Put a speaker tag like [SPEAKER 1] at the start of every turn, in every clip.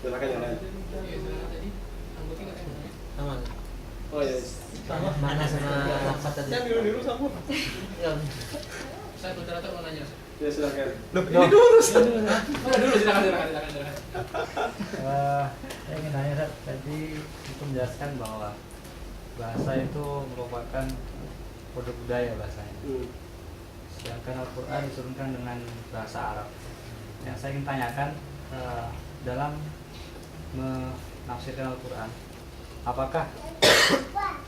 [SPEAKER 1] Silakan yang lain.
[SPEAKER 2] Sama.
[SPEAKER 1] Oh ya.
[SPEAKER 2] Sama mana sama apa tadi?
[SPEAKER 1] Saya biru sama.
[SPEAKER 2] Ya.
[SPEAKER 3] Saya moderator mau nanya.
[SPEAKER 1] Ya silakan.
[SPEAKER 4] Ini dulu.
[SPEAKER 3] Dulu silakan.
[SPEAKER 5] Saya ingin nanya, Ustaz, tadi itu menjelaskan bahwa bahasa itu merupakan produk budaya bahasanya. Sedangkan Al-Quran diturunkan dengan bahasa Arab. Yang saya ingin tanyakan, dalam menafsirkan Al-Quran, apakah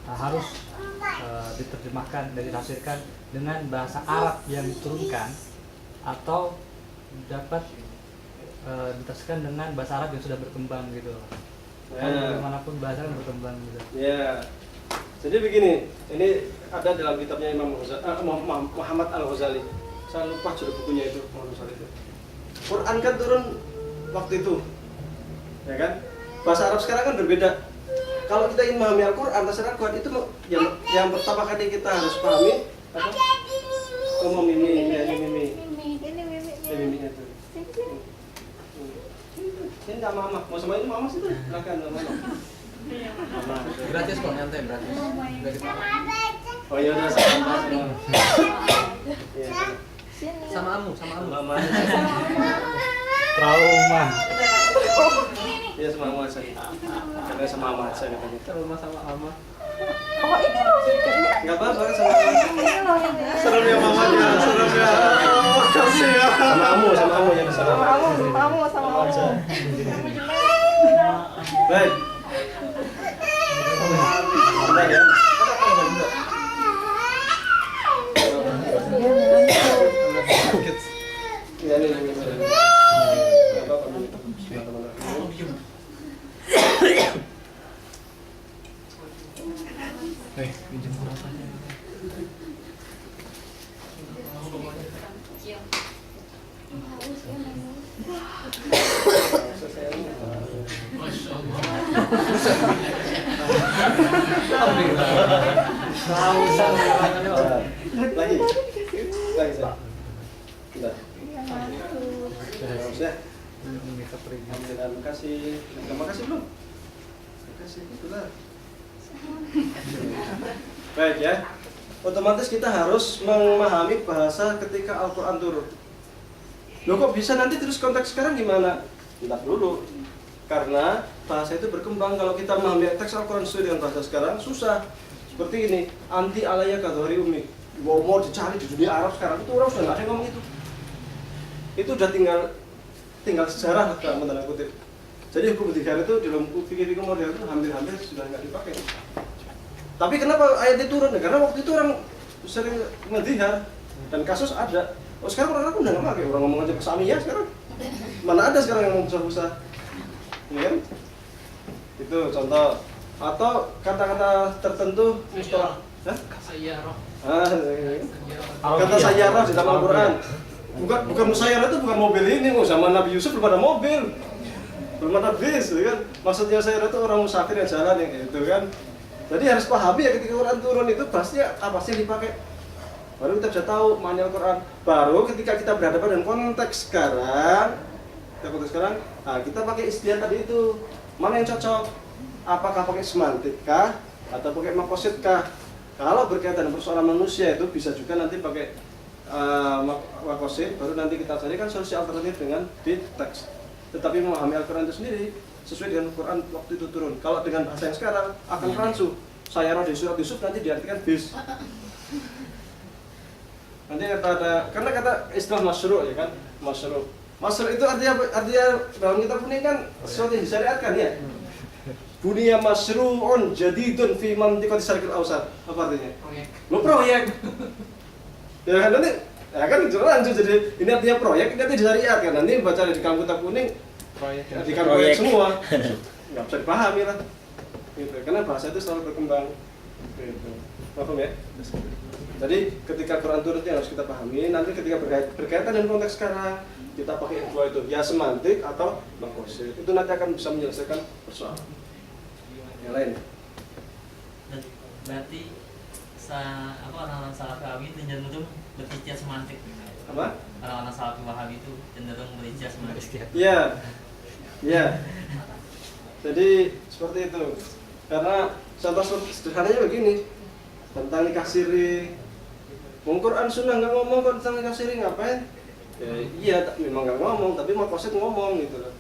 [SPEAKER 5] harus diterjemahkan dan ditafsirkan dengan bahasa Arab yang diturunkan, atau dapat ditafsirkan dengan bahasa Arab yang sudah berkembang gitu? Kan bagaimanapun bahasa kan berkembang gitu.
[SPEAKER 1] Ya. Jadi begini, ini ada dalam kitabnya Muhammad Al-Ghazali. Saya lupa judul bukunya itu, Muhammad Al-Ghazali itu. Quran kan turun waktu itu, ya kan? Bahasa Arab sekarang kan berbeda. Kalau kita ingin memahami Al-Quran, tafsir Al-Quran itu yang pertama kali kita harus pahami apa? Oh, mimi itu. Ini enggak mama, mau sama ini mama sih tuh, silakan mama.
[SPEAKER 2] Gratis kok, nyantai gratis.
[SPEAKER 1] Oh iya udah sama. Iya.
[SPEAKER 2] Sama amu.
[SPEAKER 1] Mama.
[SPEAKER 5] Trauma.
[SPEAKER 1] Iya sama mama saya. Karena sama mama saya katanya.
[SPEAKER 2] Trauma sama ama.
[SPEAKER 6] Oh ini loh hidupnya.
[SPEAKER 1] Enggak apa-apa sama mama.
[SPEAKER 6] Ini loh hidupnya.
[SPEAKER 4] Serem ya mamanya, serem ya. Oh, kasih ya.
[SPEAKER 1] Sama amu yang
[SPEAKER 6] Sama kamu sama kamu.
[SPEAKER 1] Baik. Bentar ya. Ya ini.
[SPEAKER 2] Pinjam kurangnya.
[SPEAKER 3] Masya Allah.
[SPEAKER 1] Lagi. Sudah. Sudah. Terima kasih. Terima kasih belum? Terima kasih. Sudah. Baik ya. Otomatis kita harus memahami bahasa ketika Al-Quran turun. Loh kok bisa nanti terus konteks sekarang gimana? Tidak dulu. Karena bahasa itu berkembang. Kalau kita memahami teks Al-Quran sesuai dengan bahasa sekarang, susah. Seperti ini, anti alaya kadhari umi. Mau dicari di dunia Arab sekarang, itu orang sudah nggak ada yang ngomong itu. Itu udah tinggal sejarah dalam tanda kutip. Jadi hukum dihar itu dalam fikih-fikih modern itu hampir-hampir sudah nggak dipakai. Tapi kenapa ayat itu turun? Karena waktu itu orang sering mendihar dan kasus ada. Oh sekarang orang udah nggak pakai, orang ngomong aja Samiyah sekarang. Mana ada sekarang yang ngomong susah-susah? Ini kan? Itu contoh. Atau kata-kata tertentu mustalah.
[SPEAKER 3] Sayyarah.
[SPEAKER 1] Kata sayyarah di dalam Al-Quran. Bukan sayyarah itu bukan mobil ini, zaman Nabi Yusuf belum ada mobil. Belum ada bis, kan? Maksudnya sayyarah itu orang musafir yang jalan yang gitu kan. Jadi harus pahami ya ketika Quran turun itu bahasnya apa sih yang dipakai. Baru kita bisa tahu makna Al-Quran. Baru ketika kita berhadapan dengan konteks sekarang, nah kita pakai istilah tadi itu. Mana yang cocok? Apakah pakai semantik kah? Atau pakai makosid kah? Kalau berkaitan dengan persoalan manusia itu bisa juga nanti pakai makosid. Baru nanti kita carikan solusi alternatif dengan di teks. Tetapi memahami Al-Quran itu sendiri sesuai dengan Al-Quran waktu itu turun. Kalau dengan bahasa yang sekarang akan rancu. Saya roh di surat Yusuf nanti diartikan bis. Nanti ada karena kata istilah masyru' ya kan, masyru'. Masyru' itu artinya dalam kitab ini kan sesuatu yang disyariatkan ya. Bunia masyru'un jadidun fi mantiqati syarqil awsat. Apa artinya?
[SPEAKER 3] Proyek.
[SPEAKER 1] Lo proyek. Ya kan nanti ya kan lanjut jadi ini artinya proyek, ini artinya disyariatkan. Nanti baca di kamu kitab kuning jadikan proyek semua. Nggak bisa dipahami lah. Gitu. Karena bahasa itu selalu berkembang. Gitu. Paham ya? Jadi ketika Quran turun itu harus kita pahami. Nanti ketika berkaitan dengan konteks sekarang, kita pakai dua itu, ya semantik atau makosid. Itu nanti akan bisa menyelesaikan persoalan. Yang lain.
[SPEAKER 7] Berarti orang-orang Salafi Wahabi itu cenderung berijtihad semantik.
[SPEAKER 1] Apa?
[SPEAKER 7] Orang-orang Salafi Wahabi itu cenderung berijtihad semantik.
[SPEAKER 1] Iya. Iya. Jadi seperti itu. Karena contoh sederhananya begini, tentang nikah siri. Quran Sunnah nggak ngomong kok tentang nikah siri, ngapain? Ya, iya, memang nggak ngomong, tapi Maqasid ngomong gitu loh.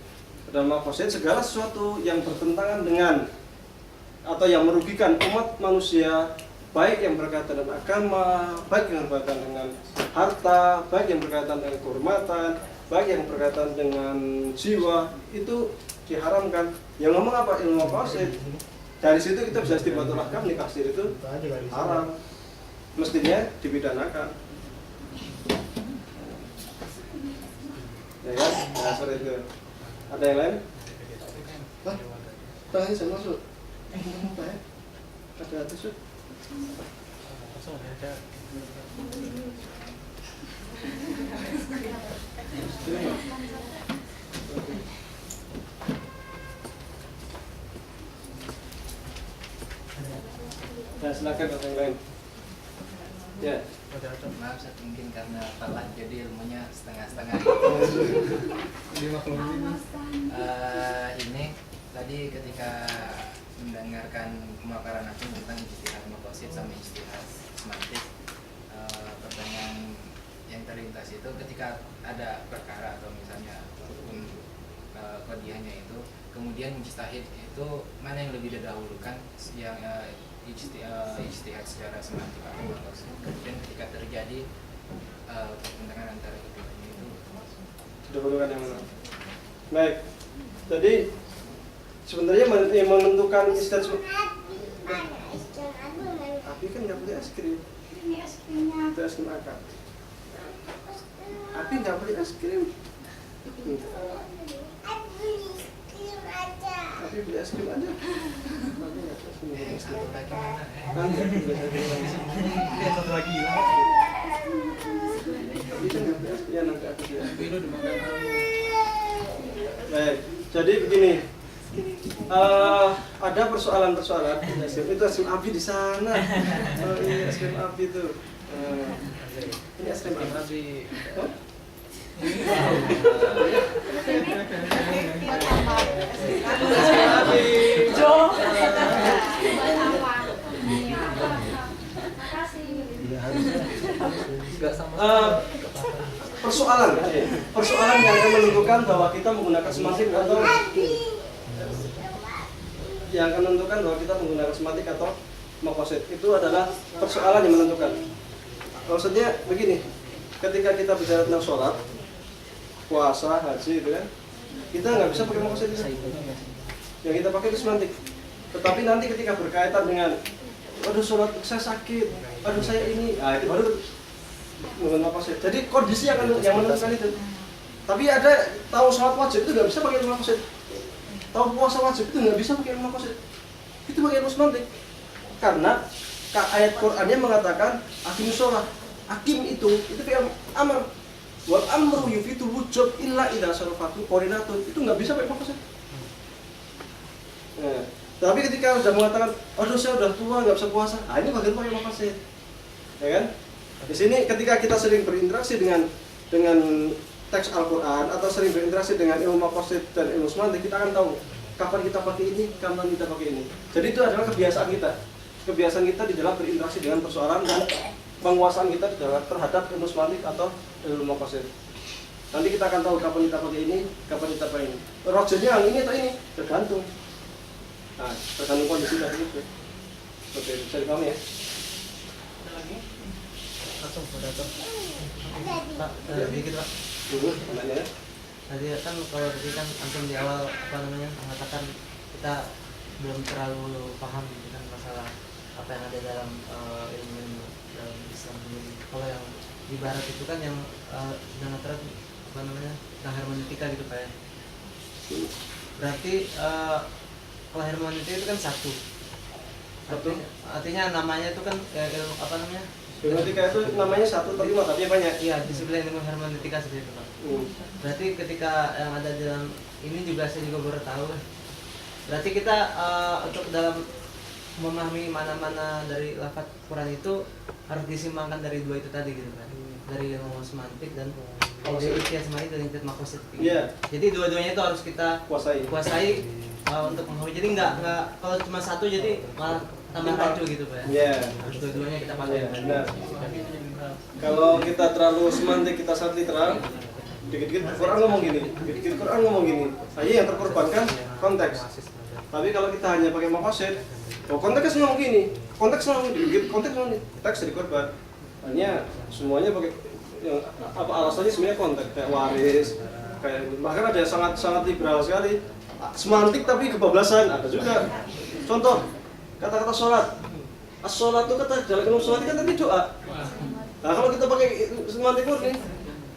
[SPEAKER 1] Dan Maqasid segala sesuatu yang bertentangan dengan atau yang merugikan umat manusia, baik yang berkaitan dengan agama, baik yang berkaitan dengan harta, baik yang berkaitan dengan kehormatan, baik yang berkaitan dengan jiwa, itu diharamkan. Yang ngomong apa? Ilmu Maqasid. Dari situ kita bisa istinbatul ahkam, nikah siri itu haram, mestinya dipidanakan. Ya kan? Nah, seperti itu. Ada yang lain? Wah, tangannya saya masuk. Apa ya? Ada tisu? Nah, silakan ada yang lain. Ya.
[SPEAKER 2] Maaf, mungkin karena telat jadi ilmunya setengah-setengah. Ini tadi ketika mendengarkan pemaparan aku tentang ijtihad maqasid sama ijtihad semantik, pertanyaan yang terlintas itu ketika ada perkara atau misalnya hukum qadiyahnya itu, kemudian mujtahid itu mana yang lebih didahulukan, yang ijtihad secara semantik atau maqasid. Kemudian ketika terjadi pertentangan antara keduanya itu
[SPEAKER 1] Dahulukan yang mana? Baik. Jadi sebenarnya yang menentukan ijtihad Abi kan nggak beli es krim. Itu es krim akar. Abi nggak beli es krim. Abi beli es krim aja. Abi nggak beli es krim. Nanti beli es krim lagi.
[SPEAKER 2] dia satu lagi lah.
[SPEAKER 1] Abi kan nggak beli es krim, nanti aku beli. Baik. Jadi begini. Ada persoalan-persoalan itu es krim Abi di sana. Oh ini es krim Abi tuh. Ini es krim Abi. Hah? Persoalan yang akan menentukan bahwa kita menggunakan semantik atau maqasid itu adalah persoalan yang menentukan. Maksudnya begini, ketika kita bicara tentang sholat, puasa, haji itu kan, kita nggak bisa pakai maqasid itu. Yang kita pakai itu semantik. Tetapi nanti ketika berkaitan dengan, aduh sholat saya sakit, aduh saya ini, nah itu baru menggunakan maqasid. Jadi kondisi yang menentukan itu. Tapi ada tahu sholat wajib itu nggak bisa pakai maqasid. Tahu puasa wajib itu nggak bisa pakai maqasid. Itu pakai semantik. Karena ayat Qur'annya mengatakan aqimus sholat. Aqim itu fi'il amr. Wal amru yufitu wujub illa idza sarafatu qarinatun. Itu nggak bisa pakai maqasid. Nah, tapi ketika sudah mengatakan, aduh saya udah tua nggak bisa puasa, ini bagian pakai maqasid, ya kan? Di sini ketika kita sering berinteraksi dengan teks Al-Quran atau sering berinteraksi dengan ilmu maqasid dan ilmu semantik, kita akan tahu kapan kita pakai ini, kapan kita pakai ini. Jadi itu adalah kebiasaan kita di dalam berinteraksi dengan persoalan dan penguasaan kita terhadap ilmu semantik atau ilmu maqasid. Nanti kita akan tahu kapan kita pakai ini, kapan kita pakai ini. Rogernya yang ini atau ini tergantung. Nah, tergantung kondisi tadi itu. Oke, bisa dipahami ya?
[SPEAKER 3] Ada lagi?
[SPEAKER 2] Langsung udah tuh. Pak, dikit Pak.
[SPEAKER 1] Dulu, nanya ya.
[SPEAKER 2] Tadi kan kalau tadi kan antum di awal mengatakan kita belum terlalu paham gitu kan masalah apa yang ada dalam ilmu dalam Islam sendiri. Kalau yang di Barat itu kan yang dengan terang tentang hermeneutika gitu Pak ya. Berarti kalau hermeneutika itu kan satu. Artinya namanya itu kan ilmu apa namanya?
[SPEAKER 1] Hermeneutika itu namanya satu tapi matanya banyak.
[SPEAKER 2] Iya, di sebelah ilmu hermeneutika seperti itu Pak. Berarti ketika yang ada dalam ini juga saya juga baru tahu. Berarti kita untuk dalam memahami mana-mana dari lafaz Quran itu harus disimpangkan dari dua itu tadi gitu kan. Dari ilmu semantik dan ijtihad semantik dan ijtihad maqasid.
[SPEAKER 1] Iya.
[SPEAKER 2] Jadi dua-duanya itu harus kita
[SPEAKER 1] Kuasai.
[SPEAKER 3] untuk menghubungi. Jadi nggak kalau cuma satu jadi malah tambah rancu gitu Pak.
[SPEAKER 1] Ya.
[SPEAKER 3] Harus dua-duanya kita pakai.
[SPEAKER 1] Ya, benar. Kalau kita terlalu semantik, kita sangat literal, dikit-dikit Quran ngomong gini, dikit-dikit Quran ngomong gini. Aja yang terkorbankan konteks. Tapi kalau kita hanya pakai maqasid, oh konteksnya ngomong gini, konteks ngomong dikit, konteks ngomong gini, teks jadi korban. Hanya semuanya pakai yang apa alasannya sebenarnya konteks kayak waris, kayak bahkan ada yang sangat liberal sekali, semantik tapi kebablasan ada juga. Contoh kata-kata sholat, as-sholat itu kata dalam ilmu sholat kan tadi doa. Nah kalau kita pakai semantik murni,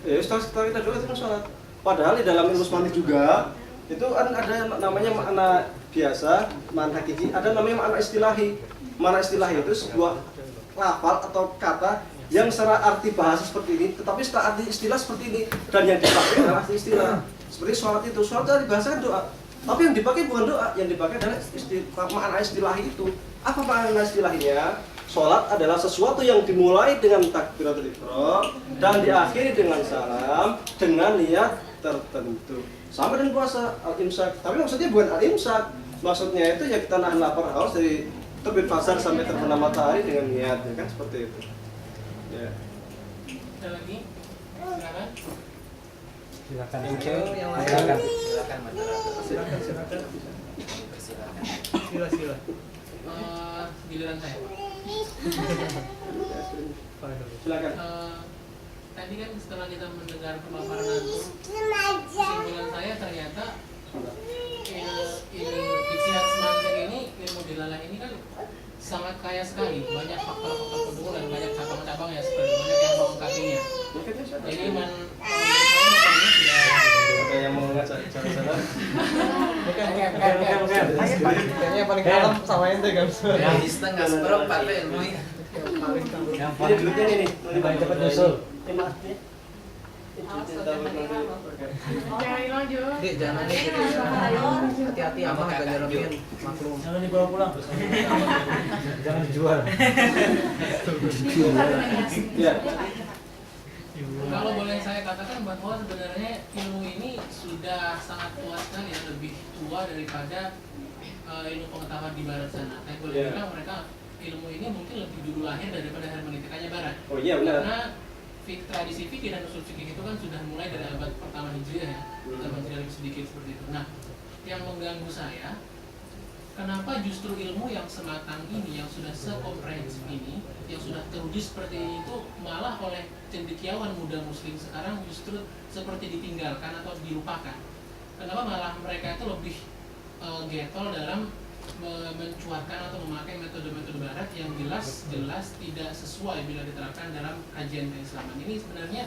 [SPEAKER 1] ya setelah kita doa itu sholat. Padahal di dalam ilmu semantik juga itu kan ada namanya makna biasa, makna hakiki, ada namanya makna istilahi. Makna istilahi itu sebuah lafal atau kata yang secara arti bahasa seperti ini, tetapi secara arti istilah seperti ini, dan yang dipakai adalah arti istilah. Seperti sholat itu arti bahasa kan doa, tapi yang dipakai bukan doa, yang dipakai adalah makna istilahi itu. Apa makna istilahinya? Sholat adalah sesuatu yang dimulai dengan takbiratul ihram dan diakhiri dengan salam dengan niat tertentu. Sama dengan puasa al-imsak, tapi maksudnya bukan al-imsak, maksudnya itu ya kita nahan lapar haus dari terbit fajar sampai terbenam matahari dengan niat, ya kan seperti itu. Ya.
[SPEAKER 3] Ada lagi? Silakan.
[SPEAKER 5] Silakan.
[SPEAKER 3] Yang lain.
[SPEAKER 2] Silakan moderator.
[SPEAKER 1] Silakan.
[SPEAKER 2] Silakan.
[SPEAKER 3] Sila. Giliran saya.
[SPEAKER 1] Silakan.
[SPEAKER 3] Tadi kan setelah kita mendengar pemaparan antum, kesimpulan saya ternyata ijtihad semantik ini, ilmu dilalah ini kan sangat kaya sekali, banyak faktor-faktor pendukung dan banyak cabang-cabang ya, seperti banyak yang melengkapinya. Jadi
[SPEAKER 1] Ada yang mau ngajak cara-cara?
[SPEAKER 3] bukan. Kayaknya paling kalem sama ente kan.
[SPEAKER 2] Yang di setengah seperempat tuh ilmunya.
[SPEAKER 5] Yang
[SPEAKER 1] Ini
[SPEAKER 5] paling
[SPEAKER 1] duitnya ini nih.
[SPEAKER 5] paling cepat nyusul.
[SPEAKER 6] Jangan hilang juga.
[SPEAKER 3] Dek, jangan nih. Hati-hati ama agak nyerempin maklum.
[SPEAKER 7] Jangan dibawa pulang.
[SPEAKER 5] Jangan dijual.
[SPEAKER 1] Ya.
[SPEAKER 3] Kalau boleh saya katakan bahwa sebenarnya ilmu ini sudah sangat tua sekali ya, lebih tua daripada ilmu pengetahuan di barat sana. Saya boleh
[SPEAKER 1] Yeah.
[SPEAKER 3] bilang mereka ilmu ini mungkin lebih dulu lahir daripada hermeneutikanya barat.
[SPEAKER 1] Oh iya benar.
[SPEAKER 3] Karena tradisi fikih dan usul fikih itu kan sudah mulai dari abad pertama Hijriah ya, abad Hijriah lebih sedikit seperti itu. Nah, yang mengganggu saya, kenapa justru ilmu yang sematang ini, yang sudah sekomprehensif ini, yang sudah teruji seperti ini itu malah oleh cendekiawan muda muslim sekarang justru seperti ditinggalkan atau dilupakan. Kenapa malah mereka itu lebih getol dalam mencuatkan atau memakai metode-metode barat yang jelas tidak sesuai bila diterapkan dalam kajian keislaman. Ini sebenarnya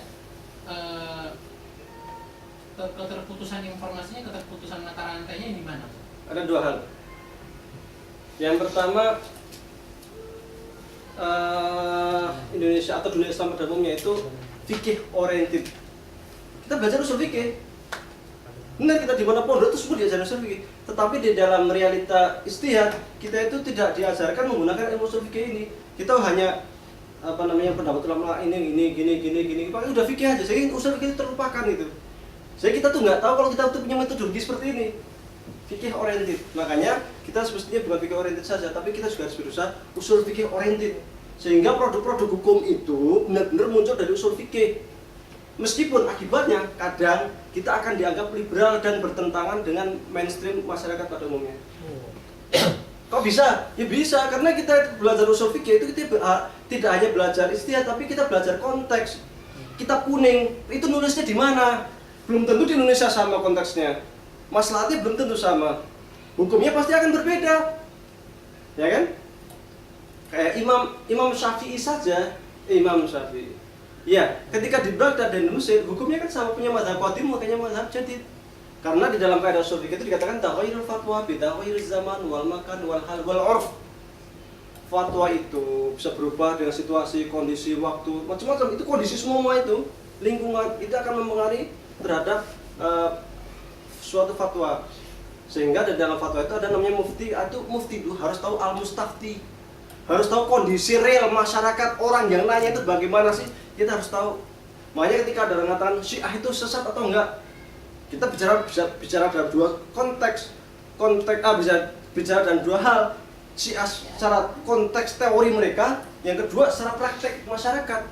[SPEAKER 3] keterputusan informasinya, keterputusan mata rantainya di mana?
[SPEAKER 1] Ada dua hal. Yang pertama, Indonesia atau dunia Islam pada umumnya itu fikih oriented. Kita belajar usul fikih. Benar, kita di mana pondok itu semua diajarin usul fikih. Tetapi di dalam realita ijtihad kita itu tidak diajarkan menggunakan ilmu usul fikih ini. Kita hanya pendapat ulama ini gini. Pakai udah fikih aja. Sehingga usul fikih itu terlupakan itu. Jadi kita tuh nggak tahu kalau kita tuh punya metodologi seperti ini. Fikih oriented. Makanya kita semestinya bukan fikih oriented saja, tapi kita juga harus berusaha usul fikih oriented. Sehingga produk-produk hukum itu benar-benar muncul dari usul fikih. Meskipun akibatnya kadang kita akan dianggap liberal dan bertentangan dengan mainstream masyarakat pada umumnya. Kok bisa? Ya bisa, karena kita belajar usul fikih itu kita tidak hanya belajar ijtihad, tapi kita belajar konteks. Kitab kuning itu nulisnya di mana? Belum tentu di Indonesia sama konteksnya. Maslahatnya belum tentu sama. Hukumnya pasti akan berbeda. Ya kan? Kayak Imam Syafi'i saja, Imam Syafi'i. Ya, ketika di Baghdad dan Mesir, hukumnya kan sama, punya mazhab qadim, makanya mazhab jadid. Karena di dalam kaidah ushul fikih itu dikatakan taghayyurul fatwa bi taghayyuriz zaman wal makan wal hal wal 'urf. Fatwa itu bisa berubah dengan situasi, kondisi, waktu, macam-macam. Itu kondisi semua itu, lingkungan itu akan mempengaruhi terhadap suatu fatwa. Sehingga di dalam fatwa itu ada namanya mufti, atau mufti itu harus tahu al-mustafti. Harus tahu kondisi real masyarakat, orang yang nanya itu bagaimana sih, kita harus tahu. Makanya ketika ada orang mengatakan Syiah itu sesat atau enggak, kita bicara dalam dua konteks. konteks bisa bicara dan dua hal, Syiah secara konteks teori mereka, yang kedua secara praktek masyarakat.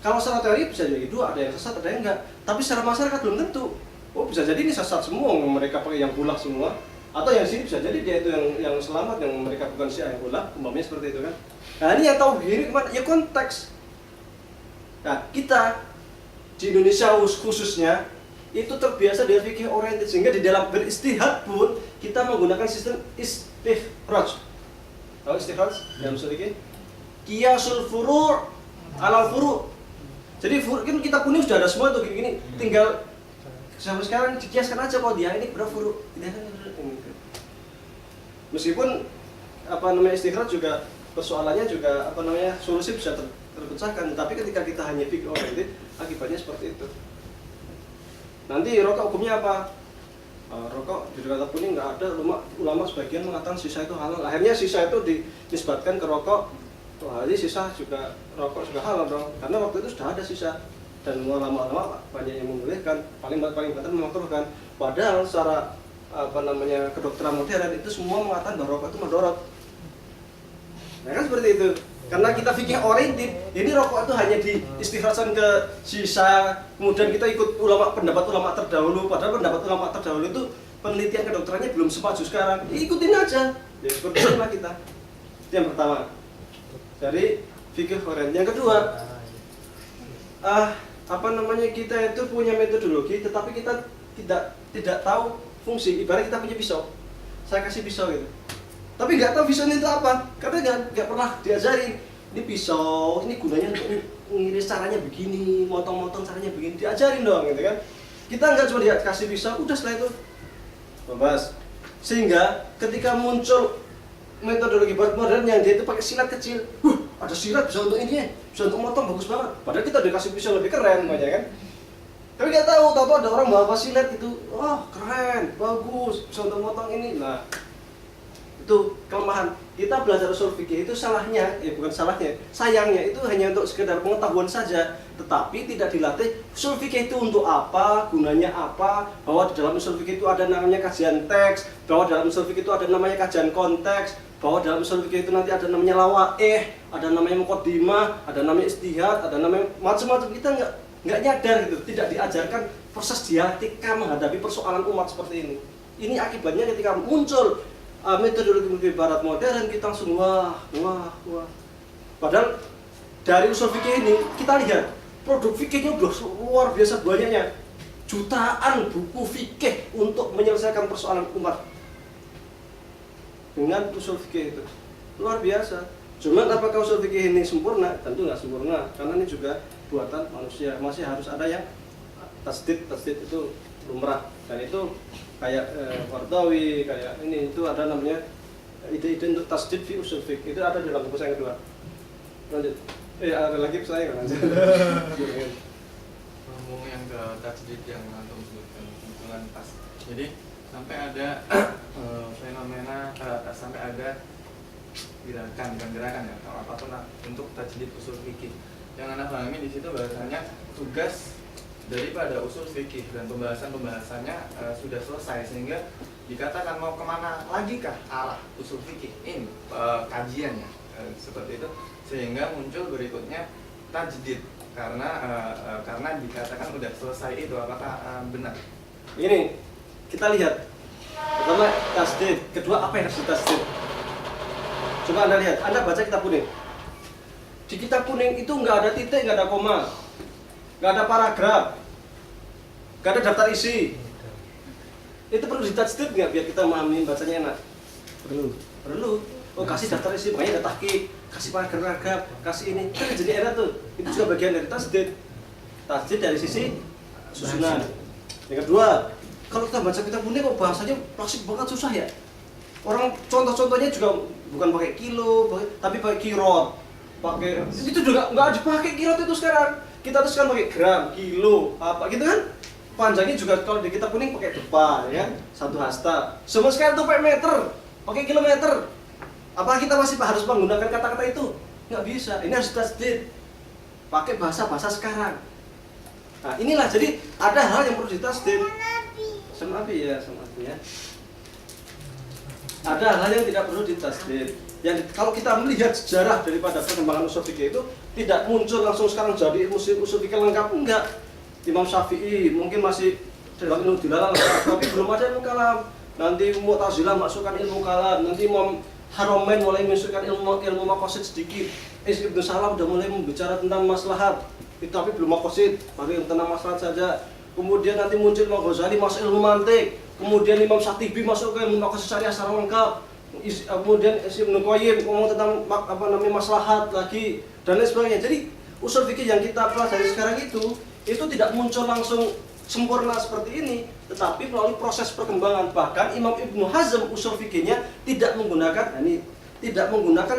[SPEAKER 1] Kalau secara teori bisa jadi dua, ada yang sesat, ada yang enggak. Tapi secara masyarakat belum tentu. Oh bisa jadi ini sesat semua, mereka pakai yang bulak semua. Atau yang sini bisa jadi dia itu yang selamat, yang mereka bukan Syiah yang bulak, umpamanya seperti itu kan. Nah ini yang tahu diri kemana? Ya konteks. Nah kita di Indonesia khususnya itu terbiasa dengan fikih oriented, sehingga di dalam beristihad pun kita menggunakan sistem istikhraj. Tahu istikhraj? Dalam usul fikih? Qiyasul furu' alal furu'. Jadi kan kita kuning sudah ada semua tuh gini, tinggal sampai sekarang dikiaskan aja kalau dia ini berapa furu'. Meskipun istikhraj juga persoalannya juga solusi bisa terpecahkan, tapi ketika kita hanya fikih oriented, akibatnya seperti itu. Nanti rokok hukumnya apa? Rokok di kata kuning nggak ada, ulama sebagian mengatakan sisa itu halal. Akhirnya sisa itu dinisbatkan ke rokok. Jadi sisa juga rokok juga halal dong, karena waktu itu sudah ada sisa. Dan ulama-ulama banyak yang membolehkan, paling banter memakruhkan. Padahal secara kedokteran modern itu semua mengatakan bahwa rokok itu madorot. Nah kan seperti itu. Karena kita fikih oriented, ini rokok itu hanya diistikhrajkan ke sisa, kemudian kita ikut pendapat ulama terdahulu, padahal pendapat ulama terdahulu itu penelitian kedokterannya belum semaju sekarang. Ikutin aja. Ya seperti itulah kita. Itu yang pertama. Dari fikih oriented. Yang kedua, kita itu punya metodologi, tetapi kita tidak tahu fungsi. Ibarat kita punya pisau, saya kasih pisau gitu. Tapi nggak tahu pisau itu apa, karena nggak pernah diajari. Ini pisau, ini gunanya untuk ngiris caranya begini, motong-motong caranya begini, diajarin dong gitu kan. Kita nggak cuma dikasih pisau, udah setelah itu bebas. Sehingga ketika muncul metodologi barat modern yang dia itu pakai silat kecil, ada silat bisa untuk ini, bisa untuk motong, bagus banget. Padahal kita dikasih pisau lebih keren banyak kan. Tapi nggak tahu ada orang bawa silat itu, keren, bagus, bisa untuk motong ini. Nah, itu kelemahan. Kita belajar usul fikih itu sayangnya itu hanya untuk sekedar pengetahuan saja, tetapi tidak dilatih usul fikih itu untuk apa, gunanya apa, bahwa di dalam usul fikih itu ada namanya kajian teks, bahwa dalam usul fikih itu ada namanya kajian konteks, bahwa dalam usul fikih itu nanti ada namanya lawaih, ada namanya muqaddimah, ada namanya istihad, ada namanya macam-macam. Kita nggak nyadar gitu, tidak diajarkan proses dialektika menghadapi persoalan umat seperti ini. Ini akibatnya ketika muncul metodologi barat modern, kita langsung wah. Padahal dari usul fikih ini kita lihat produk fikihnya udah luar biasa banyaknya, jutaan buku fikih untuk menyelesaikan persoalan umat dengan usul fikih itu luar biasa. Cuman apakah usul fikih ini sempurna? Tentu nggak sempurna, karena ini juga buatan manusia, masih harus ada yang tasdid itu lumrah, dan itu kayak Wardawi, kayak ini itu ada namanya ide-ide untuk tasdid fi usul fiqh, itu ada di dalam buku saya yang kedua. Lanjut. Ada lagi saya kan.
[SPEAKER 8] Ngomong yang ke tasdid yang antum sebutkan hubungan pas. Jadi sampai ada fenomena sampai ada gerakan ya, atau apapun untuk tasdid usul fikih. Yang Anda pahami di situ bahasanya tugas daripada usul fikih dan pembahasannya sudah selesai, sehingga dikatakan mau kemana lagi kah arah usul fikih ini kajiannya seperti itu, sehingga muncul berikutnya tajdid karena dikatakan sudah selesai itu. Apakah benar?
[SPEAKER 1] Ini kita lihat, pertama tasdid, kedua apa yang harus ditajdid. Coba Anda lihat, Anda baca kitab kuning. Di kitab kuning itu nggak ada titik, nggak ada koma, nggak ada paragraf, nggak ada daftar isi. Itu perlu ditajdid nggak biar kita memahami bacanya enak? Perlu. Oh kasih daftar isi, makanya ada tahqiq, kasih paragraf, kasih ini, kan jadi enak tuh. Itu juga bagian dari tajdid. Tajdid dari sisi susunan. Yang kedua, kalau kita baca kitab kuning kok bahasanya klasik banget, susah ya. Orang contoh-contohnya juga bukan pakai kilo, tapi pakai kirot. Itu juga nggak dipakai kirot itu sekarang. Kita terus kan pakai gram, kilo, apa gitu kan. Panjangnya juga kalau di kitab kuning pakai depa, ya kan? 1 hasta. Semua sekarang tuh pakai meter, pakai kilometer. Apa kita masih harus menggunakan kata-kata itu? Nggak bisa. Ini harus tajdid. Pakai bahasa-bahasa sekarang. Nah inilah, jadi ada hal yang perlu ditajdid. Sama Abi ya. ada hal yang tidak perlu ditasdid. Yang kalau kita melihat sejarah daripada perkembangan usul fikih itu tidak muncul langsung sekarang jadi usul fikih lengkap, enggak. Imam Syafi'i mungkin masih dalam ilmu dilalah tapi belum ada ilmu kalam. Nanti Mu'tazilah masukkan ilmu kalam, nanti Imam Haramain mulai masukkan ilmu maqasid sedikit. Ibnu Salam udah mulai membicara tentang maslahat, tapi belum maqasid, baru tentang maslahat saja. Kemudian nanti muncul Imam Ghazali masuk ilmu mantik, kemudian Imam Syatibi masuk ke ilmu maqasid syariah secara lengkap. Kemudian Ibnu Qayyim ngomong tentang maslahat lagi dan lain sebagainya. Jadi usul fikih yang kita pelajari sekarang itu tidak muncul langsung sempurna seperti ini, tetapi melalui proses perkembangan. Bahkan Imam Ibnu Hazm usul fikihnya tidak menggunakan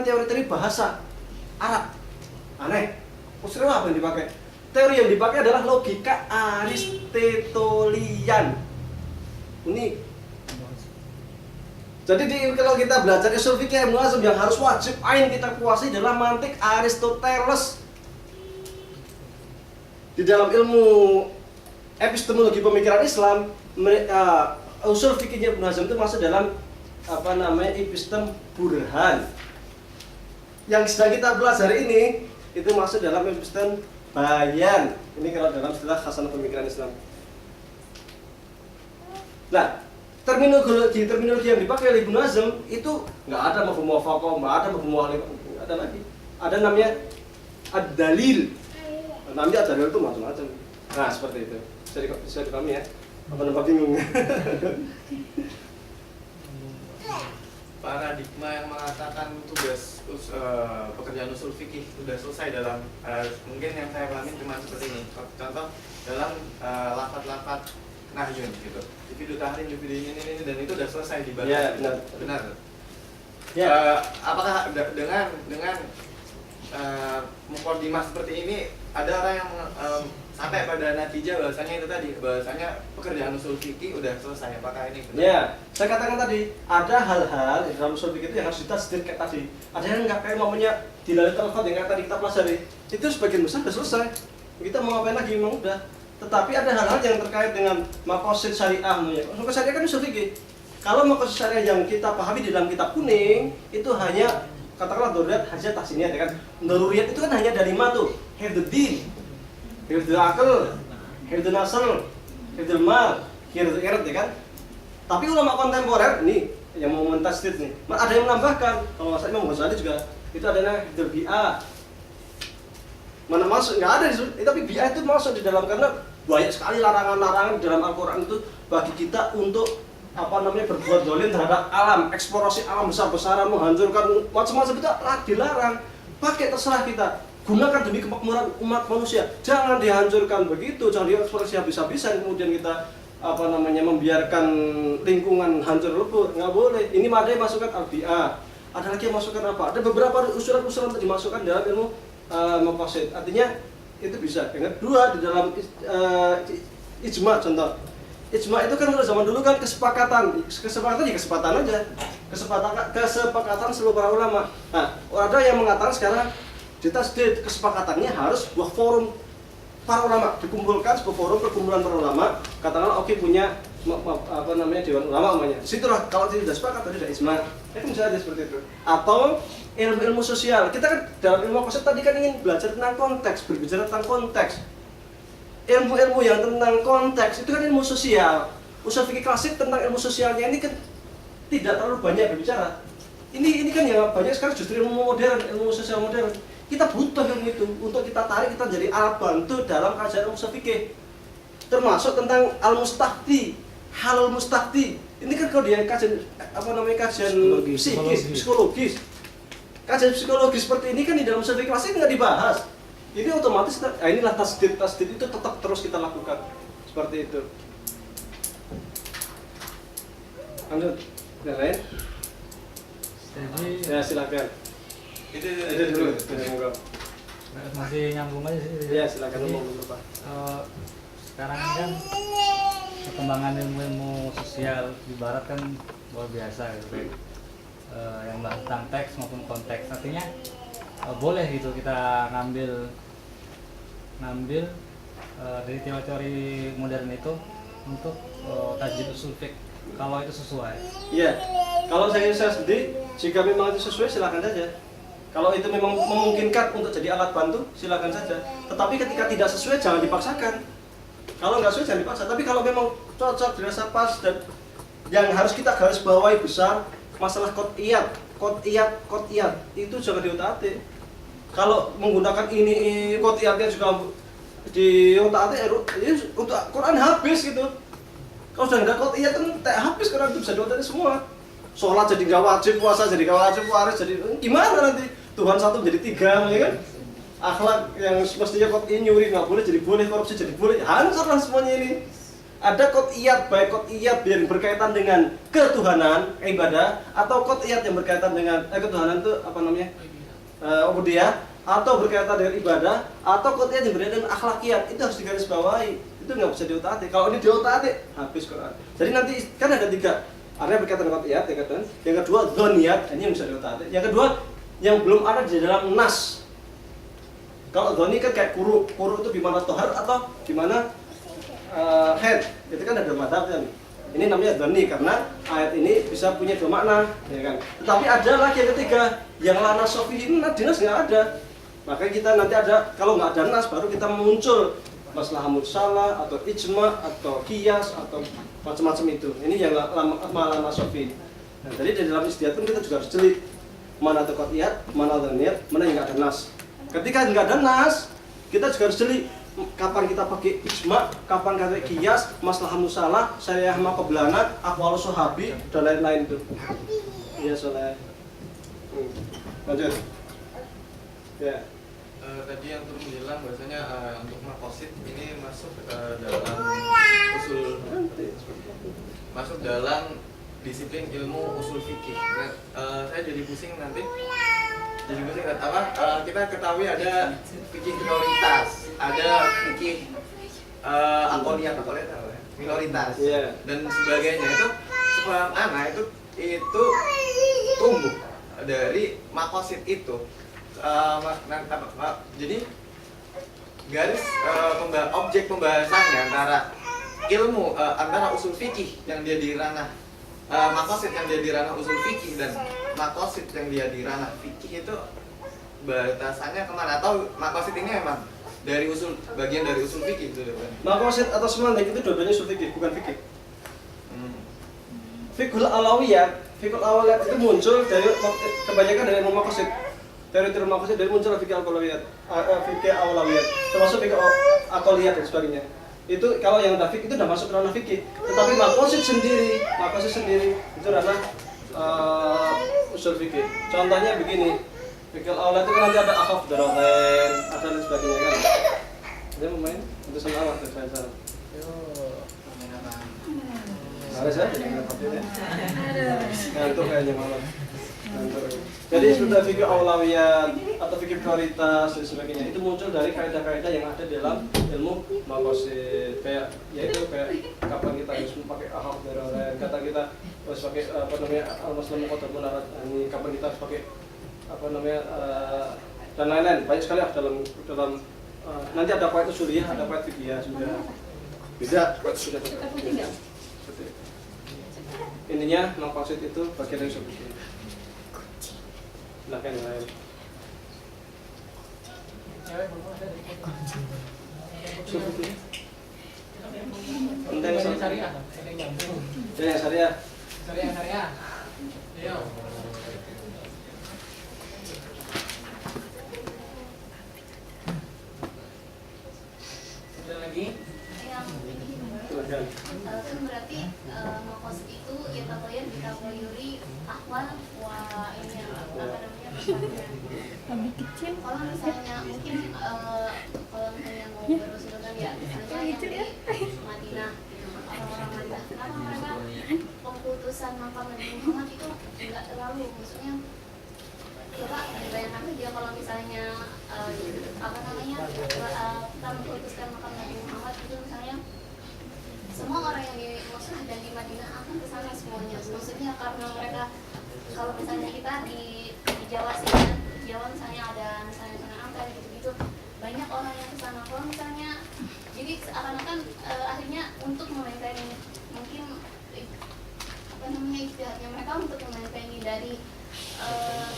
[SPEAKER 1] teori-teori bahasa Arab. Aneh. Usul apa yang dipakai? Teori yang dipakai adalah logika Aristotelian. Unik. Jadi kalau kita belajar usul fikih Ibnu Hazm yang harus wajib ain kita kuasai adalah mantik Aristoteles. Di dalam ilmu epistemologi pemikiran Islam, usul fikihnya Ibnu Hazm itu masuk dalam epistem burhan. Yang sedang kita pelajari ini itu masuk dalam epistem bayan. Ini kalau dalam istilah khasanah pemikiran Islam. Nah, terminologi yang dipakai oleh Ibnu Hazm itu nggak ada mafhum muwafaqah, nggak ada mafhum mukhalifah, nggak ada lagi. Ada namanya ad-dalil. Nanti ad-dalil itu macam-macam. Nah, seperti itu. Bisa dipahami ya? Apa nampak bingung?
[SPEAKER 8] Paradigma yang mengatakan tugas pekerjaan usul fikih sudah selesai dalam mungkin yang saya pahami cuma seperti ini. Contoh dalam lafaz-lafaz nahyun gitu. Individu tahrim, individu ini dan itu sudah selesai dibahas.
[SPEAKER 1] Ya,
[SPEAKER 8] benar.
[SPEAKER 1] Ya.
[SPEAKER 8] Apakah dengan mukadimah seperti ini ada orang yang sampai pada natijah bahasanya itu tadi, bahasanya pekerjaan usul fikih udah selesai? Apakah ini benar?
[SPEAKER 1] Ya, saya katakan tadi ada hal-hal di dalam usul fikih itu yang harus ditasdid kayak tadi. Ada yang nggak kayak namanya dilalit al-fat yang kayak tadi kita pelajari. Itu sebagian besar sudah selesai. Kita mau ngapain lagi memang udah. Tetapi ada hal-hal yang terkait dengan maqasid syariah. Maqasid syariah kan usul fikih. Kalau maqasid syariah yang kita pahami di dalam kitab kuning itu hanya katakanlah daruriyat hajat tahsiniyah ya kan. Daruriyat itu kan hanya ada 5 tuh. Hifdzuddin, hifdzul aql, hifdzul nasl, hifdzul mal, hifdzul ird ya kan. Tapi ulama kontemporer nih yang mau mentasdid nih, ada yang menambahkan. Kalau Mas Imam Ghazali juga itu adanya hifdzul bi'ah. Mana masuk nggak ada itu, tapi bi'ah itu masuk di dalam karena banyak sekali larangan-larangan di dalam Al-Qur'an itu bagi kita untuk berbuat zalim terhadap alam, eksplorasi alam besar-besaran, menghancurkan macam-macam itu dilarang. Pakai terserah kita, gunakan demi kemakmuran umat manusia. Jangan dihancurkan begitu, jangan dieksplorasi habis-habisan kemudian kita membiarkan lingkungan hancur lebur. Nggak boleh. Ini ada yang masukkan al-bi'ah. Ada lagi yang masukkan apa? Ada beberapa usulan-usulan untuk dimasukkan dalam ilmu maqasid. Artinya itu bisa. Yang kedua di dalam ijma contoh. Ijma itu kan pada zaman dulu kan kesepakatan ya kesepakatan aja, kesepakatan seluruh para ulama. Nah, ada yang mengatakan sekarang ditasdid kesepakatannya harus sebuah forum para ulama, dikumpulkan sebuah forum perkumpulan para ulama, katakanlah punya dewan ulama namanya. Disitulah kalau tidak sepakat tadi ada ijma. Itu bisa aja seperti itu. Atau ilmu sosial. Kita kan dalam ilmu konsep tadi kan ingin belajar tentang konteks, berbicara tentang konteks. Ilmu-ilmu yang tentang konteks itu kan ilmu sosial. Usul fikih klasik tentang ilmu sosialnya ini kan tidak terlalu banyak berbicara. Ini kan yang banyak sekarang justru ilmu modern, ilmu sosial modern. Kita butuh ilmu itu untuk kita tarik, kita jadi alat bantu dalam kajian usul fikih. Termasuk tentang al-mustafti, halal mustafti. Ini kan kalau dia kajian kajian psikologis. Kajian psikologis seperti ini kan di dalam usul fikih klasik nggak dibahas. Ini otomatis, inilah tasdid itu tetap terus kita lakukan seperti itu. Lanjut, yang lain?
[SPEAKER 5] Jadi
[SPEAKER 1] Ya silakan. Itu dulu.
[SPEAKER 5] masih nyambung aja sih.
[SPEAKER 1] Ya silakan
[SPEAKER 5] Jadi,
[SPEAKER 1] ngomong dulu Pak.
[SPEAKER 5] sekarang ini kan perkembangan ilmu sosial di barat kan luar biasa gitu kayak yang bahas tentang teks maupun konteks. Artinya boleh gitu kita ngambil dari teori-teori modern itu untuk tajdid usul fiqh kalau itu sesuai.
[SPEAKER 1] Iya. Kalau saya sendiri, jika memang itu sesuai silakan saja. Kalau itu memang memungkinkan untuk jadi alat bantu, silakan saja. Tetapi ketika tidak sesuai jangan dipaksakan. Kalau nggak sesuai jangan dipaksa. Tapi kalau memang cocok, dirasa pas dan yang harus kita garis bawahi besar masalah qot'iyat itu jangan diutak-atik. Kalau menggunakan ini qot'iyatnya juga di otak-atik untuk Quran habis gitu. Kalau sudah nggak qot'iyat kan habis Quran itu bisa diotak-atik semua. Sholat jadi nggak wajib, puasa jadi nggak wajib, waris jadi gimana nanti? Tuhan satu jadi 3, ya kan? Akhlak yang mestinya qot'i nyuri nggak boleh jadi boleh, korupsi jadi boleh, hancur lah semuanya ini. Ada qot'iyat, baik qot'iyat yang berkaitan dengan ketuhanan, ibadah, atau qot'iyat yang berkaitan dengan ketuhanan itu apa namanya? Ubudiyah, atau berkaitan dengan ibadah, atau qot'iyat yang berkaitan dengan akhlakiyat. Itu harus digarisbawahi. Itu nggak bisa diotak-atik. Kalau ini diotak-atik, habis Quran. Jadi nanti kan ada 3. Artinya berkaitan dengan qot'iyat, yang kedua dhoniyat, ini yang bisa diotak-atik. Yang kedua yang belum ada di dalam nas. Kalau dhoni kan kayak kuru itu di mana tohar atau di mana head, itu kan ada madhabnya. Ini namanya dhoni karena ayat ini bisa punya 2 makna, ya kan. Tetapi ada lagi yang ketiga, yang la nas fihi, dinas nggak ada. Maka kita nanti ada, kalau nggak ada nas baru kita muncul masalah mursalah atau ijma atau qiyas atau macam-macam itu. Ini yang la nas fihi. Nah, jadi di dalam istihad pun kita juga harus jeli mana itu qot'iyat, mana dhoniyat, mana yang nggak ada nas. Ketika nggak ada nas, kita juga harus jeli kapan kita pakai ijma, kapan kita pakai qiyas, masalah musalah, syariah maqablana, aqwalu sahabi dan lain-lain itu. Iya, soalnya. Lanjut. Ya.
[SPEAKER 8] Tadi yang turun bilang bahwasanya untuk maqasid ini masuk dalam usul, masuk dalam disiplin ilmu usul fikih. Saya jadi pusing nanti. Jadi pusing apa? Kita ketahui ada fikih minoritas, ada fikih akoliyat minoritas, dan sebagainya. Itu sepaham anak itu tumbuh dari maqasid itu. Jadi garis objek pembahasannya antara ilmu antara usul fikih yang dia di ranah maqasid yang dia di ranah usul fikih dan maqasid yang dia di ranah fikih itu batasannya kemana? Atau maqasid ini emang dari usul, bagian dari usul fikih itu kan?
[SPEAKER 1] Maqasid atau semantik itu dua-duanya usul fikih, bukan fikih. Fiqhul awaliyat itu muncul dari kebanyakan dari ilmu maqasid. Teori-teori maqasid dari muncul fikih awaliyat, termasuk fikih aqaliyat dan sebagainya. Itu kalau yang tafik itu udah masuk ranah fikih, tetapi maqasid sendiri itu ranah usul fikih. Contohnya begini, fikih awal itu kan nanti ada akhaf dararain, ada dan sebagainya kan. Dia mau main untuk sama awal saya. Harus ya, jadi nggak ngantuk kayaknya malam. Jadi sudah fikih aulawiyat atau fikih prioritas dan sebagainya itu muncul dari kaidah-kaidah yang ada dalam ilmu maqasid. Kayak yaitu kayak kapan kita harus memakai ahaf dararain, kata kita harus pakai apa namanya al-muslim muqaddam munarat, ini kapan kita harus pakai apa namanya dan lain-lain. Banyak sekali dalam nanti ada qaid usuliyah, ada qaid fiqhiyah sudah. Beda sudah. Intinya maqasid itu bagian dari usul fikih. Silakan yang lain. Konten syariah. Syariah.
[SPEAKER 3] Ayo. Ada lagi?
[SPEAKER 1] Silakan.
[SPEAKER 6] Kan berarti maqasid itu ya takoyan ditakoyuri akwal wa ini apa namanya
[SPEAKER 9] lebih kecil.
[SPEAKER 6] kalau misalnya mungkin kalau misalnya mau berusulkan ya misalnya yang di Madinah orang-orang Madinah kenapa mereka keputusan makam Nabi Muhammad itu enggak terlalu maksudnya coba dibayangkan aja kalau misalnya apa namanya kita memutuskan makam Nabi Muhammad itu misalnya semua orang yang di Mosul dan di Madinah akan ke sana semuanya. Maksudnya karena mereka kalau misalnya kita di Jawa sih kan, Jawa misalnya ada misalnya Sunan Ampel gitu-gitu, banyak orang yang ke sana. Kalau misalnya jadi seakan-akan akhirnya untuk memaintain mungkin ijtihadnya mereka untuk menekangi dari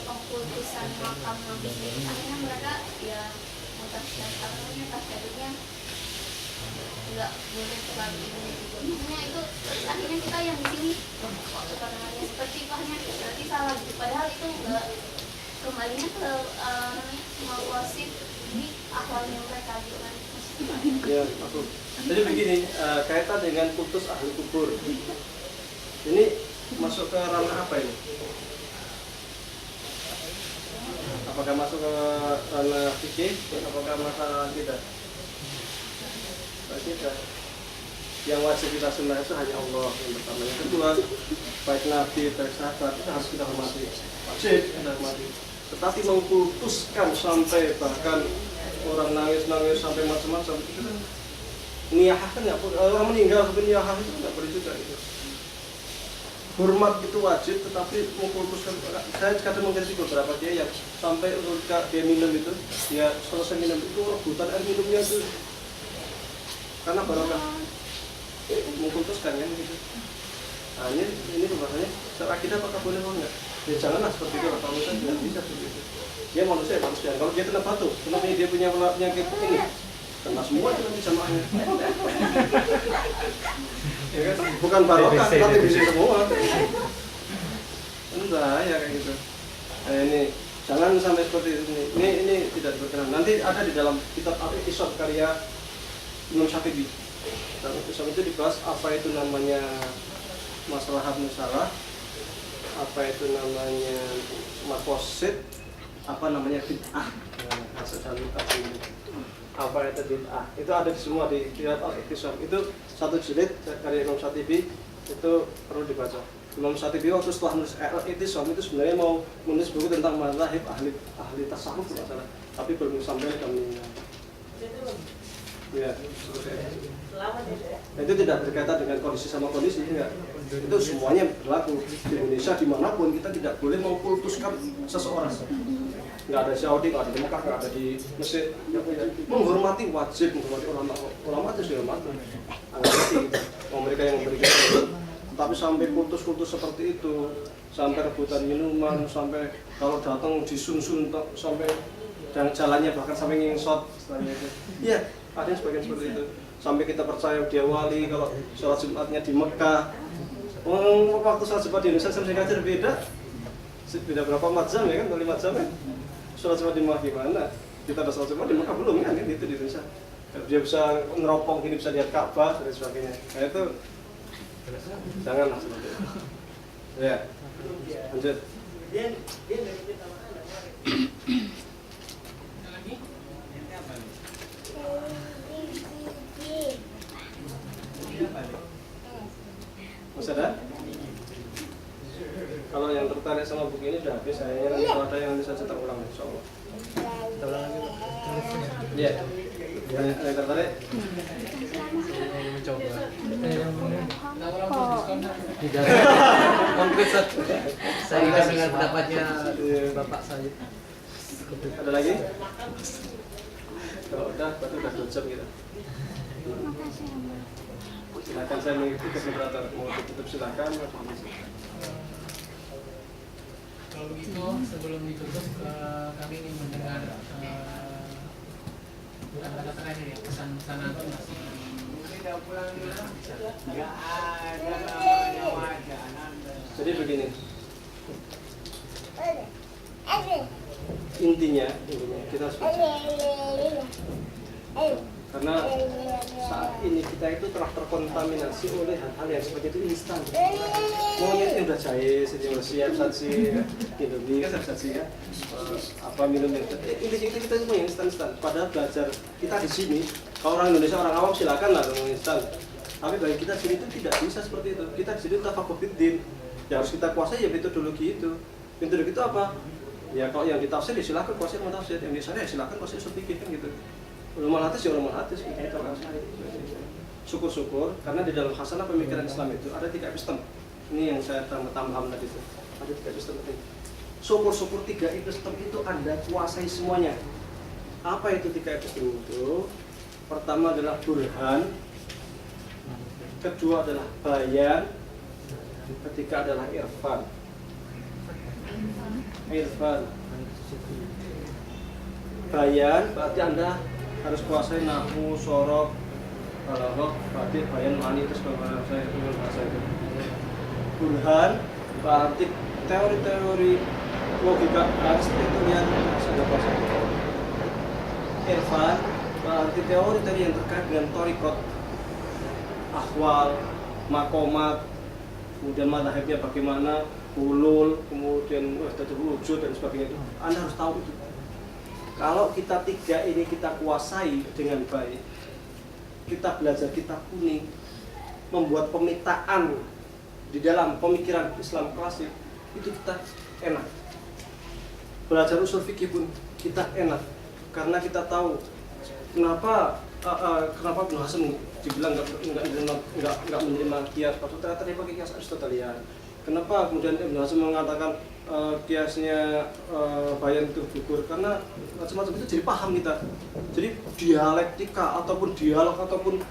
[SPEAKER 6] keputusan makam nabi. Akhirnya mereka ya tasyadunya nggak boleh terlalu ini gitu. Makanya itu akhirnya kita yang di sini seperti pahnya berarti salah gitu. Padahal itu nggak, kembalinya ke maqasid di ahwalnya mereka gitu kan.
[SPEAKER 1] Ya, aku. Jadi begini, kaitan dengan putus ahli kubur. Ini masuk ke ranah apa ini? Apakah masuk ke ranah fikih? Apakah masalah kita? Kita yang wajib kita sembah itu hanya Allah yang pertama. Yang kedua, baik nabi, baik sahabat itu harus kita hormati. Wajib kita hormati. Tetapi memutuskan sampai bahkan orang nangis sampai macam-macam itu kan niyahah kan nggak boleh. Orang meninggal sampai niyahah itu nggak boleh juga gitu. Hormat itu wajib, tetapi memutuskan. Saya kadang mengkritik beberapa dia yang sampai ketika dia minum itu, dia selesai minum itu rebutan air minumnya itu karena barokah memutuskan kan gitu. Nah ini pembahasannya secara kita apakah boleh atau enggak? Ya janganlah seperti itu, kalau saya tidak bisa seperti itu. Dia manusia. Kalau dia kena batu, kenapa dia punya penyakit ini? Kena semua itu nanti jamaahnya. Ya kan? Bukan barokah, tapi bisa semua. Enggak ya kayak gitu. Nah, ini jangan sampai seperti itu. Ini tidak berkenan. Nanti ada di dalam kitab Al-Iqtisad karya Imam Syafi'i. Dalam Al-Iqtisad itu dibahas apa itu namanya maslahat musalah, apa itu namanya maqasid, apa namanya bid'ah. Apa itu bid'ah? Itu ada semua di kitab Al-Iqtisad. Itu satu jilid karya Imam Syafi'i, itu perlu dibaca. Imam Syafi'i waktu setelah menulis Al-Iqtisad itu sebenarnya mau menulis buku tentang mazhab ahli tasawuf kalau salah, tapi belum sampai kami. Ya, itu tidak berkaitan dengan kondisi sama kondisi, enggak. Itu semuanya berlaku di Indonesia dimanapun kita tidak boleh mengkultuskan seseorang. Nggak ada Saudi, nggak ada di Mekah, nggak ada di Mesir. Menghormati wajib, menghormati ulama itu dihormati. Mengerti mereka yang memberikan itu. Tapi sampai kultus seperti itu, sampai rebutan minuman, sampai kalau datang disun-sun sampai jalannya bahkan sampai ngingsot itu. Iya. Ada yang sebagian seperti itu. Sampai kita percaya dia wali kalau sholat Jumatnya di Mekah. Waktu sholat Jumat di Indonesia sama Singapura beda berapa mazhab ya kan? 5 mazhab kan? Sholat Jumat di Mekah gimana? Kita ada sholat Jumat di Mekah belum kan? Itu di Indonesia. Dia bisa neropong gini, bisa lihat Ka'bah dan sebagainya. Nah itu janganlah seperti itu. Ya, lanjut. Masih ada? Kalau yang tertarik sama buku ini sudah habis, saya nanti kalau ada yang bisa cetak ulang, insya Allah. Kita ulang lagi, Pak. Iya. Yang tertarik?
[SPEAKER 5] Mencoba.
[SPEAKER 2] Tidak konkret. Saya kasih dengan pendapatnya Bapak saya.
[SPEAKER 1] Ada lagi? Kalau udah, berarti udah 2 jam kita. Silakan saya mengikuti moderator. Mau ditutup silakan.
[SPEAKER 3] Kalau begitu sebelum ditutup kami ingin mendengar kata-kata terakhir ya, pesan-pesan antum masih.
[SPEAKER 1] Jadi begini. Intinya kita harus baca. Karena saat ini kita itu telah terkontaminasi oleh hal-hal yang seperti itu instan. Maunya itu udah jahit, udah siap saji, Indomie kan saji ya. Apa minum yang intinya kita semua yang instan. Padahal belajar kita di sini, kalau orang Indonesia orang awam silakan lah ngomong instan. Tapi bagi kita sini itu tidak bisa seperti itu. Kita di sini tafaqquh fiddin. Yang harus kita kuasai ya metodologi itu. Metodologi itu apa? Ya kalau yang ditafsir ya silakan kuasai tafsir, yang di sana ya silakan kuasai usul fikih kan gitu. Ulama hadis ya ulama hadis kita kuasai. Syukur-syukur karena di dalam khasanah pemikiran Islam itu ada 3 epistem. Ini yang saya tambah tadi itu. Ada 3 epistem itu. Syukur-syukur 3 epistem itu Anda kuasai semuanya. Apa itu 3 epistem itu? Pertama adalah burhan, kedua adalah bayan, Ketiga adalah irfan. Irfan. Bayan berarti Anda harus kuasai nahwu, sorof, balaghah, berarti bayan, ma'ani, terus bahasa itu. Burhan berarti teori-teori logika Aristotelian bahasa itu. Irfan berarti teori-teori yang terkait dengan thariqat, ahwal, makomat, kemudian mazhabnya bagaimana, ulul, kemudian wahdatul wujud dan sebagainya itu. Anda harus tahu itu. Kalau kita tiga ini kita kuasai dengan baik, kita belajar kitab kuning, membuat pemetaan di dalam pemikiran Islam klasik, itu kita enak. Belajar usul fikih pun kita enak, karena kita tahu kenapa Ibnu Hazm dibilang nggak menerima kias, padahal ternyata dia pakai kias Aristotelian. Kenapa kemudian Ibnu Hazm mengatakan kiasnya bayan itu gugur, karena macam-macam itu jadi paham kita. Jadi dialektika ataupun dialog ataupun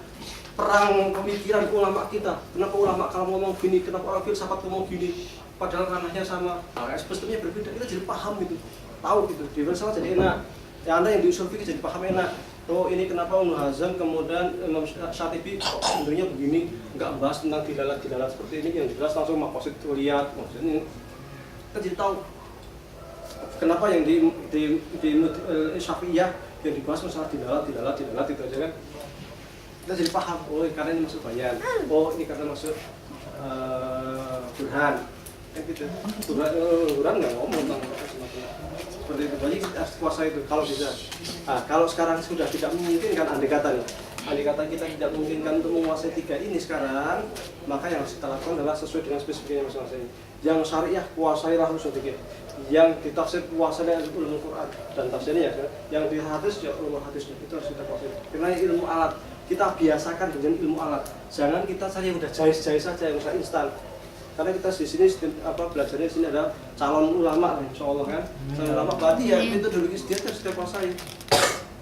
[SPEAKER 1] perang pemikiran ulama kita. Kenapa ulama kalau ngomong gini, kenapa orang filsafat ngomong gini, padahal ranahnya sama, ekspektasinya berbeda. Kita jadi paham gitu, tahu gitu. Di filsafat jadi enak. Ya Anda yang di usul fikih jadi paham enak. Oh ini kenapa Ibnu Hazm kemudian Imam Syatibi sebenarnya begini, nggak bahas tentang dilalat seperti ini, yang jelas langsung maqasid lihat maksudnya. Kita jadi tahu kenapa yang di Syafi'iyah yang dibahas masalah dilalat itu aja kan. Kita jadi paham, oh karena ini masuk bayan, oh ini karena masuk burhan, kan gitu. Burhan nggak ngomong tentang seperti itu. Jadi kita harus kuasa itu kalau bisa. Nah, kalau sekarang sudah tidak memungkinkan, andai kata kita tidak memungkinkan untuk menguasai tiga ini sekarang, maka yang harus kita lakukan adalah sesuai dengan spesifiknya masing-masing. Yang syariah kuasailah usul fikih, yang ditafsir kuasailah ulumul Quran dan tafsirnya ya. Yang di hadis ya ulumul hadisnya, itu harus kita kuasai. Karena ilmu alat kita biasakan dengan ilmu alat. Jangan kita cari yang udah jais-jais saja, yang udah instan. Karena kita di sini belajarnya di sini ada calon ulama, insyaallah kan. Calon ulama berarti ya metodologi dia harus kita kuasai.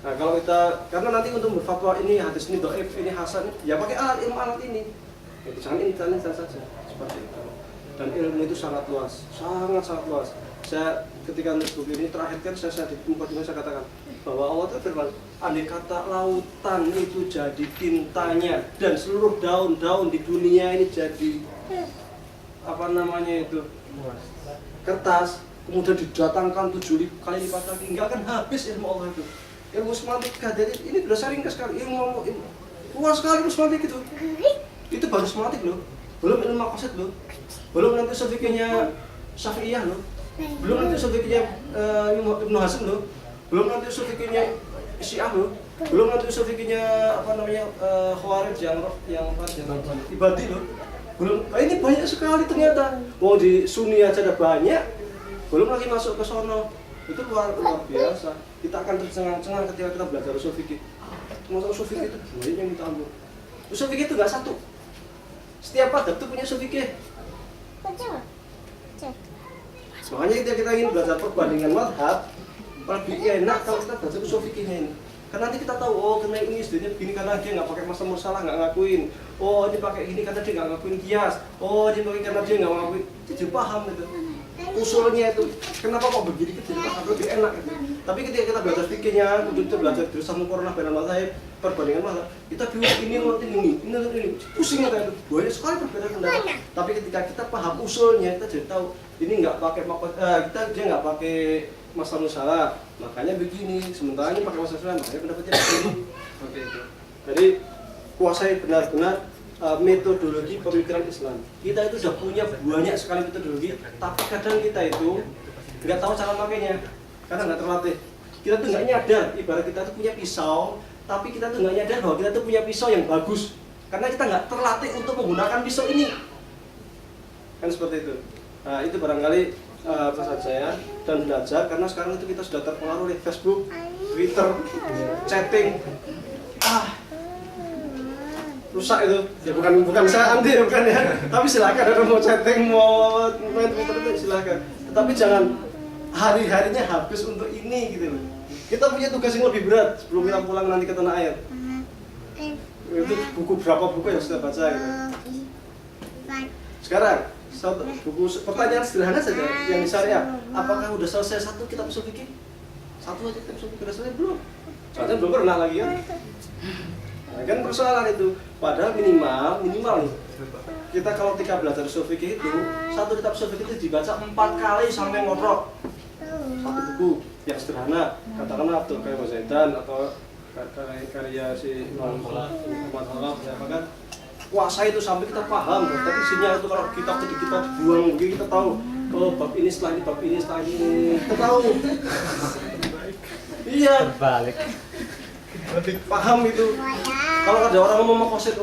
[SPEAKER 1] Nah kalau kita, karena nanti untuk berfatwa ini hadis ini dhaif, ini hasan, ya pakai ilmu alat ini. Ya, jangan instan saja seperti itu. Dan ilmu itu sangat luas, sangat luas. Saya ketika nulis buku ini terakhir kan saya di mukadimah saya katakan bahwa Allah itu firman, andai kata lautan itu jadi tintanya dan seluruh daun-daun di dunia ini jadi apa namanya itu kertas, kemudian didatangkan 7 kali lipat lagi, nggak akan habis ilmu Allah itu. Ilmu semantika, jadi ini sudah sering sekali ilmu luas sekali ilmu semantik itu baru semantik loh, belum ilmu maqasid loh, belum nanti fikihnya Syafi'iyah loh, belum nanti fikihnya Ibnu Hazm loh, belum nanti fikihnya Syiah loh, belum nanti fikihnya apa namanya Khawarij yang ibadi loh, belum. Ini banyak sekali ternyata. Mau di Sunni aja ada banyak, belum lagi masuk ke sono. Itu luar biasa. Kita akan tercengang-cengang ketika kita belajar usul fikih. Masalah usul fikih itu banyak yang minta ampun. Usul fikih itu nggak satu. Setiap adab itu punya usul fikih. Makanya kita ingin belajar perbandingan mazhab, lebih enak kalau kita belajar usul fikihnya ini. Karena nanti kita tahu, oh karena ini sebenarnya begini karena dia nggak pakai masa musalah, nggak ngakuin. Oh ini pakai ini karena dia nggak ngakuin kias. Oh dia pakai karena dia nggak ngakuin. Jadi paham itu. Usulnya itu kenapa kok begini, kita jadi paham lebih enak gitu. Tapi ketika kita belajar fikihnya, untuk kita belajar jurusan muqarnah bainal mazhab, perbandingan mazhab, kita bingung ini, pusing kita itu. Banyak sekali perbedaan pendapat. Tapi ketika kita paham usulnya, kita jadi tahu ini nggak pakai dia nggak pakai masalah musalah, makanya begini. Sementara ini pakai masalah musalah, makanya pendapatnya begini. Oke itu. Jadi kuasai benar-benar metodologi pemikiran Islam. Kita itu sudah punya banyak sekali metodologi, tapi kadang kita itu nggak tahu cara makainya, karena nggak terlatih. Kita tuh nggak nyadar, ibarat kita tuh punya pisau, tapi kita tuh nggak nyadar bahwa kita tuh punya pisau yang bagus, karena kita nggak terlatih untuk menggunakan pisau ini. Kan seperti itu. Nah itu barangkali pesan saya dan belajar, karena sekarang itu kita sudah terpengaruh oleh Facebook, Twitter, chatting. Rusak itu, ya bukan saya anti ya, bukan ya, tapi silakan ada mau chatting, mau main Twitter itu silakan, tetapi jangan hari-harinya habis untuk ini gitu loh. Kita punya tugas yang lebih berat sebelum kita pulang nanti ke tanah air. Itu berapa buku yang sudah baca gitu. Sekarang satu buku pertanyaan sederhana saja yang di syariah. Apakah udah selesai satu kitab usul fikih? Satu aja kitab usul fikih udah selesai belum? Soalnya belum pernah lagi kan? Nah, kan persoalan itu. Padahal minimal nih. Kita kalau ketika belajar usul fikih itu, satu kitab usul fikih itu dibaca 4 kali sampai ngotrok. Satu buku yang sederhana, katakanlah Abdul Qayyim Zaidan atau karya si Imam Muhammad Khalaf, siapa kan? Kuasa itu sampai kita paham, tapi isinya itu kalau kita buang, kita tahu. Oh, bab ini setelah ini, bab ini setelah ini, kita tahu. Iya.
[SPEAKER 5] Terbalik.
[SPEAKER 1] Paham itu. Kalau ada orang mau makosid,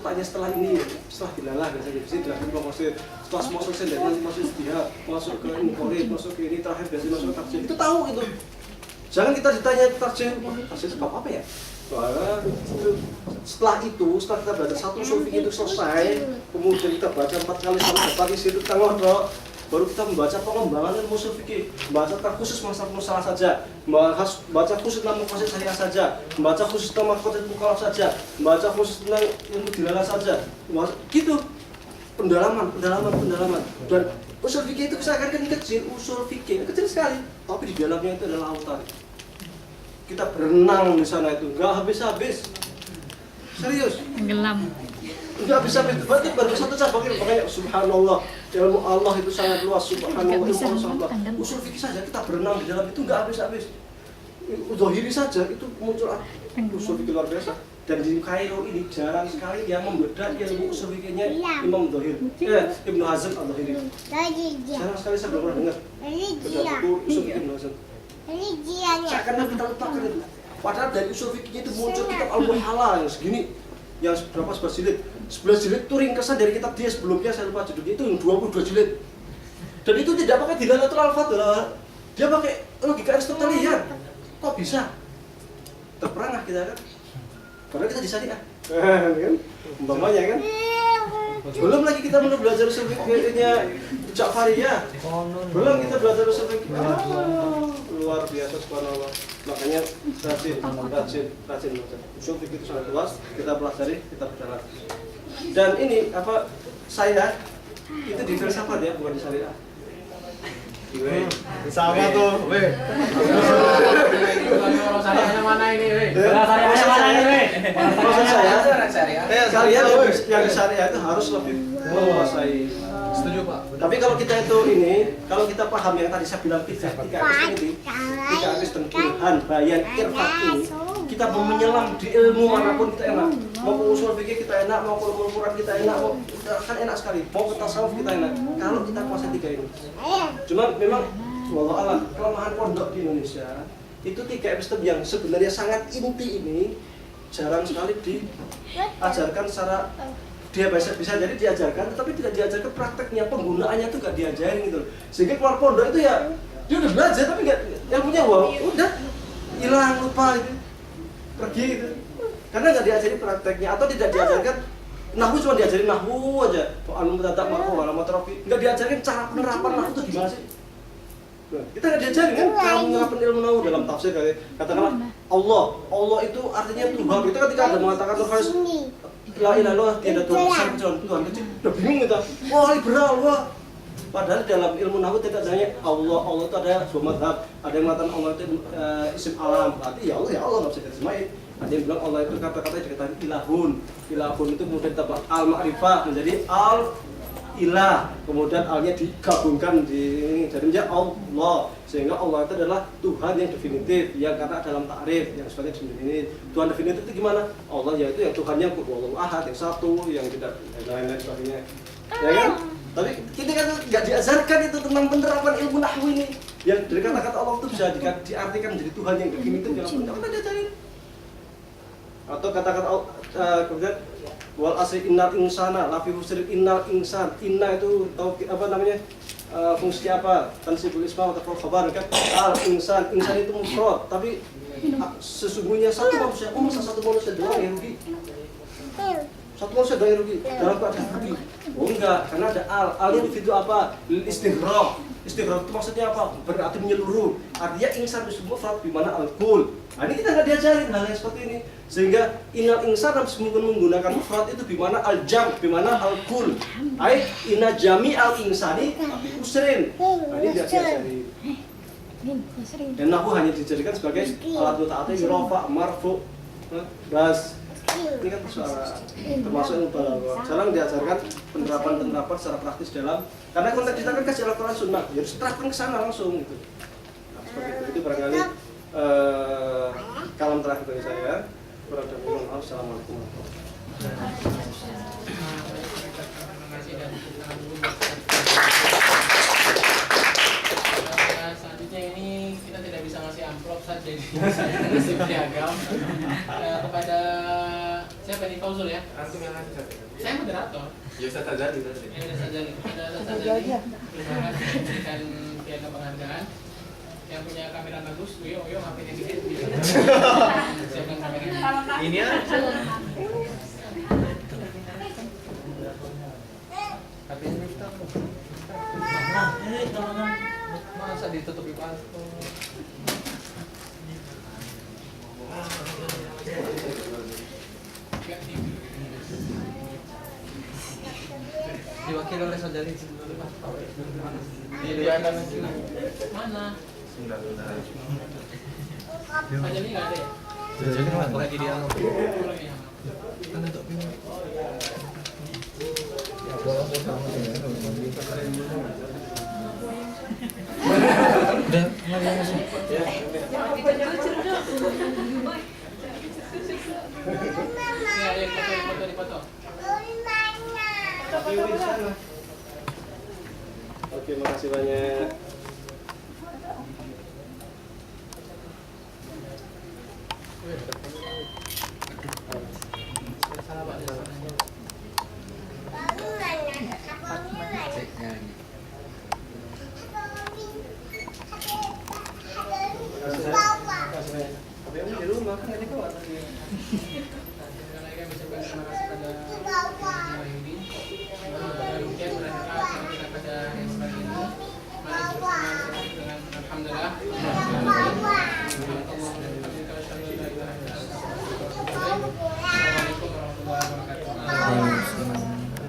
[SPEAKER 1] tanya setelah ini, setelah dilalah biasanya di sini terakhir makosid. Setelah semua selesai dari nanti masuk istihad, masuk ke inqorib, masuk ke ini terakhir biasanya masuk ke tafsir. Itu tahu itu. Jangan kita ditanya tafsir sebab apa ya? Soalnya setelah kita belajar satu usul fikih itu selesai, kemudian kita baca 4 kali sampai dapat isi itu kita ngobrol, baru kita membaca pengembangan ilmu usul fikih, membaca khusus masalah saja, membaca khusus tentang maqasid syariah saja, membaca khusus tentang maqasid mukallaf saja, membaca khusus tentang ilmu dilalah saja, gitu pendalaman. Dan usul fikih itu saya katakan kecil, usul fikih kecil sekali, tapi di dalamnya itu adalah lautan. Kita berenang di sana itu nggak habis-habis, serius.
[SPEAKER 9] Tenggelam.
[SPEAKER 1] Nggak habis-habis. Berarti baru satu cabang ini, makanya subhanallah, ilmu Allah itu sangat luas. Subhanallah, ilmu Allah sangat luas. Usul fikih saja kita berenang di dalam itu nggak habis-habis. Zahiri saja itu muncul usul fikih luar biasa. Dan di Kairo ini jarang sekali yang membedah ilmu usul fikihnya Imam Zahir, Ibnu Hazm al-Zahiri. Jarang sekali saya belum pernah dengar bedah buku usul fikih Ibnu Hazm. Seakan-akan kita letakkan itu. Padahal dari usul fikihnya itu muncul kitab Al-Muhalla yang segini, yang berapa 11 jilid. 11 jilid itu ringkasan dari kitab dia sebelumnya, saya lupa judulnya, itu yang 22 jilid. Dan itu tidak pakai dilalatul al-fadlah. Dia pakai logika Aristotelian. Kok bisa? Terperangah kita kan? Karena kita di syariah. Kan? Umpamanya kan? Belum lagi kita belum belajar usul fikihnya Ja'fariyah. Belum kita belajar usul fikih. Luar biasa subhanallah. Makanya rajin. Usul fikih itu sangat luas, kita pelajari, kita berjalan. Dan ini apa saya itu di filsafat ya, bukan di syariah.
[SPEAKER 4] Sama tuh, weh.
[SPEAKER 3] Syariahnya mana ini, weh?
[SPEAKER 5] Syariahnya mana ini, weh?
[SPEAKER 1] Maksud saya,
[SPEAKER 2] syariah.
[SPEAKER 1] kalian yang di syariah itu harus lebih menguasai.
[SPEAKER 8] Setuju Pak.
[SPEAKER 1] Tapi kalau kita itu kalau kita paham yang tadi saya bilang tiga Kristen Tuhan, bayan, irfan ini, kita mau menyelam di ilmu manapun kita enak. Mau ke usul fikih kita enak, mau ke ilmu Quran kita enak, kan enak sekali. Mau ke tasawuf kita enak. Kalau kita kuasai 3 ini. Cuman memang wallahu a'lam kelemahan pondok di Indonesia itu 3 episode yang sebenarnya sangat inti ini jarang sekali diajarkan secara dia bisa jadi diajarkan, tetapi tidak diajarkan prakteknya, penggunaannya itu nggak diajarin gitu. Sehingga keluar pondok itu ya dia udah belajar tapi nggak ilmunya udah hilang, lupa gitu, pergi gitu. Karena nggak diajari prakteknya atau tidak diajarkan. Nahwu cuma diajarin nahwu aja, al-mubtada' marfu' al-matrofi, nggak diajarin cara penerapan nahwu itu gimana sih? Nah, kita nggak diajarin kan cara menerapkan ilmu nahwu dalam tafsir katakanlah Allah itu artinya Tuhan. Kita ketika ada mengatakan terus la ilaha illallah, tiada Tuhan besar kecuali Tuhan kecil, udah bingung kita. Wah liberal wah. Padahal dalam ilmu nahwu tidak hanya Allah itu ada 2 mazhab. Ada yang mengatakan Allah itu isim alam, berarti ya Allah nggak bisa diterjemahin. Ada yang bilang Allah itu kata-katanya dikatakan ilahun itu kemudian ditambah al-ma'rifah menjadi al-ilah, kemudian alnya digabungkan jadi menjadi Allah, sehingga Allah itu adalah Tuhan yang definitif, yang karena dalam takrif yang sebagai definitif. Tuhan definitif itu gimana? Allah yaitu yang Tuhannya Allahu Ahad, yang satu, yang tidak lain-lain sebagainya, ya kan? Tapi kita kan nggak diajarkan itu tentang penerapan ilmu nahwu ini, yang dari kata-kata Allah itu bisa diartikan menjadi Tuhan yang definitif, yang tidak diajarin. Atau kata-kata kemudian wal asri innal insana lafi khusr, innal insan, inna itu tahu apa namanya fungsi apa, tansibul isma atau khabar kan, al insan itu mufrad, tapi sesungguhnya satu manusia doang yang rugi. satu manusia ada yang rugi dalam keadaan rugi. Oh enggak, karena ada al itu apa? Istighraq. Istighraq itu maksudnya apa? Berarti menyeluruh. Artinya insan itu mufrad bimana al-kul. Nah, ini kita nggak diajarin hal yang seperti ini. Sehingga inal insan harus menggunakan mufrad itu bimana al-jam, bimana al-kul. Ai inna jami al-insani tapi usrin. Nah, ini tidak diajari. Dan nahu hanya dijadikan sebagai alat muta'ati rafa, marfu, bas. Ini kan persoalan termasuk ilmu balaghah. Jarang diajarkan penerapan secara praktis dalam, karena konteks kita kan kasih Al-Quran Sunnah, ya harus terapkan ke sana langsung gitu. Nah, seperti itu barangkali kalam terakhir dari saya. Kurang lebih mohon maaf. Assalamualaikum warahmatullahi
[SPEAKER 3] wabarakatuh. Selanjutnya ini kita tidak bisa ngasih amplop saja, jadi ngasih piagam kepada siapa nih, Fauzul ya?
[SPEAKER 8] Antum yang ngasih.
[SPEAKER 3] Saya moderator.
[SPEAKER 8] Ya Ustaz Azali tadi.
[SPEAKER 3] Ya Ustaz Azali. Ada Ustaz Azali. Terima kasih memberikan piagam penghargaan. Yang punya kamera bagus, yo HP-nya dikit. Siapkan kameranya.
[SPEAKER 8] Ini aja.
[SPEAKER 3] HP-nya kita. Masa ditutupi paspor?
[SPEAKER 2] Diwakili oleh saudari
[SPEAKER 3] Mana?
[SPEAKER 8] Sebentar.
[SPEAKER 3] Pak Jali nggak ada ya?
[SPEAKER 2] lagi dia
[SPEAKER 3] Ya, foto.
[SPEAKER 1] Oke, makasih banyak.
[SPEAKER 3] Salah Pak.
[SPEAKER 1] Tapi yang di rumah kan ini kok.
[SPEAKER 3] Terima kasih pada Pak Wahyudi.